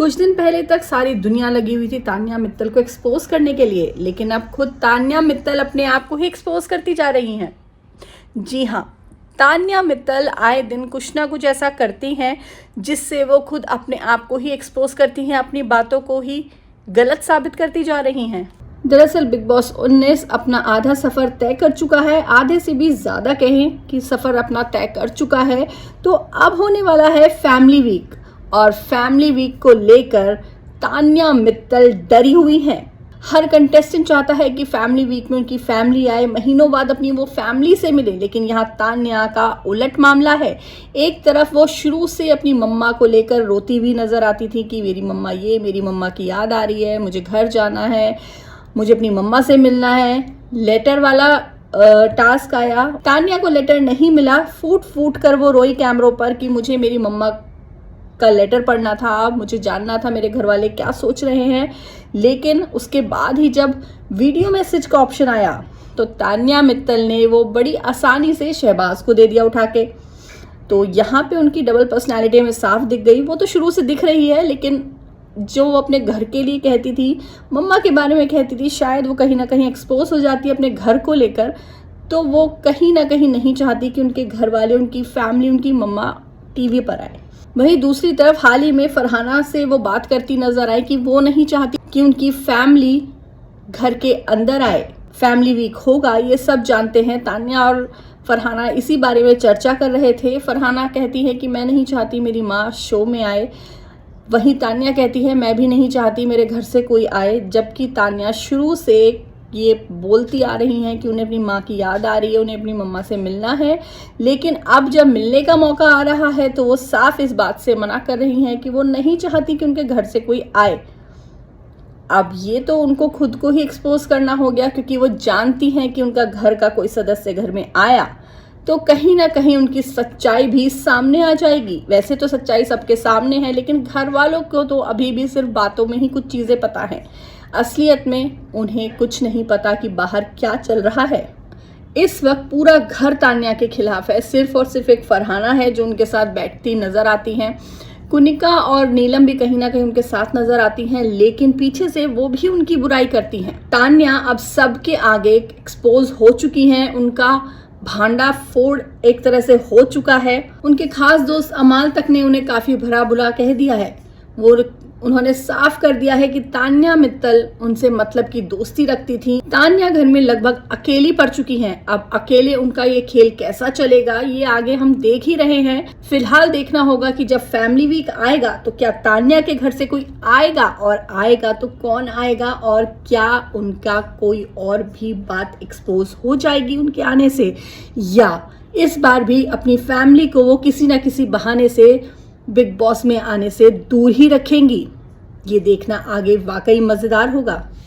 कुछ दिन पहले तक सारी दुनिया लगी हुई थी तान्या मित्तल को एक्सपोज करने के लिए, लेकिन अब खुद तान्या मित्तल अपने आप को ही एक्सपोज करती जा रही हैं। जी हाँ, तान्या मित्तल आए दिन कुछ ना कुछ ऐसा करती हैं जिससे वो खुद अपने आप को ही एक्सपोज करती हैं, अपनी बातों को ही गलत साबित करती जा रही हैं। दरअसल बिग बॉस 19 अपना आधा सफ़र तय कर चुका है, आधे से भी ज़्यादा कहें कि सफ़र अपना तय कर चुका है। तो अब होने वाला है फैमिली वीक, और फैमिली वीक को लेकर तान्या मित्तल डरी हुई हैं। हर कंटेस्टेंट चाहता है कि फैमिली वीक में उनकी फैमिली आए, महीनों बाद अपनी वो फैमिली से मिले, लेकिन यहाँ तान्या का उलट मामला है। एक तरफ वो शुरू से अपनी मम्मा को लेकर रोती हुई नजर आती थी कि मेरी मम्मा ये, मेरी मम्मा की याद आ रही है, मुझे घर जाना है, मुझे अपनी मम्मा से मिलना है। लेटर वाला टास्क आया, तान्या को लेटर नहीं मिला, फूट फूट कर वो रोई कैमरों पर कि मुझे मेरी मम्मा का लेटर पढ़ना था, मुझे जानना था मेरे घर वाले क्या सोच रहे हैं। लेकिन उसके बाद ही जब वीडियो मैसेज का ऑप्शन आया तो तान्या मित्तल ने वो बड़ी आसानी से शहबाज को दे दिया उठा के। तो यहाँ पे उनकी डबल पर्सनैलिटी में साफ दिख गई। वो तो शुरू से दिख रही है, लेकिन जो वो अपने घर के लिए कहती थी, मम्मा के बारे में कहती थी, शायद वो कहीं ना कहीं एक्सपोज हो जाती है अपने घर को लेकर। तो वो कहीं ना कहीं नहीं चाहती कि उनके घर वाले, उनकी फैमिली, उनकी मम्मा टीवी पर आए। वहीं दूसरी तरफ हाल ही में फरहाना से वो बात करती नजर आई कि वो नहीं चाहती कि उनकी फैमिली घर के अंदर आए। फैमिली वीक होगा, ये सब जानते हैं। तान्या और फरहाना इसी बारे में चर्चा कर रहे थे। फरहाना कहती है कि मैं नहीं चाहती मेरी माँ शो में आए, वहीं तान्या कहती है मैं भी नहीं चाहती मेरे घर से कोई आए। जबकि तान्या शुरू से ये बोलती आ रही हैं कि उन्हें अपनी माँ की याद आ रही है, उन्हें अपनी मम्मा से मिलना है। लेकिन अब जब मिलने का मौका आ रहा है तो वो साफ इस बात से मना कर रही हैं कि वो नहीं चाहती कि उनके घर से कोई आए। अब ये तो उनको खुद को ही एक्सपोज करना हो गया, क्योंकि वो जानती हैं कि उनका घर का कोई सदस्य घर में आया तो कहीं ना कहीं उनकी सच्चाई भी सामने आ जाएगी। वैसे तो सच्चाई सबके सामने है, लेकिन घर वालों को तो अभी भी सिर्फ बातों में ही कुछ चीज़ें पता हैं। असलियत में उन्हें कुछ नहीं पता कि बाहर क्या चल रहा है। इस वक्त पूरा घर तान्या के खिलाफ है। सिर्फ और सिर्फ एक फरहाना है जो उनके साथ बैठती नजर आती हैं। कुनिका और नीलम भी कहीं ना कहीं उनके साथ नजर आती हैं, लेकिन पीछे से वो भी उनकी बुराई करती हैं। तान्या अब सबके आगे एक्सपोज हो चुकी हैं। उनका भांडा फोड़ एक तरह से हो चुका है। उनके खास दोस्त अमाल तक ने उन्हें काफी भला बुरा कह दिया है। उन्होंने साफ कर दिया है कि तान्या मित्तल उनसे मतलब की दोस्ती रखती थी। तान्या घर में लगभग अकेली पड़ चुकी हैं। अब अकेले उनका ये खेल कैसा चलेगा, ये आगे हम देख ही रहे हैं। फिलहाल देखना होगा कि जब फैमिली वीक आएगा तो क्या तान्या के घर से कोई आएगा, और आएगा तो कौन आएगा, और क्या उनका कोई और भी बात एक्सपोज हो जाएगी उनके आने से, या इस बार भी अपनी फैमिली को वो किसी ना किसी बहाने से बिग बॉस में आने से दूर ही रखेंगी। ये देखना आगे वाकई मजेदार होगा।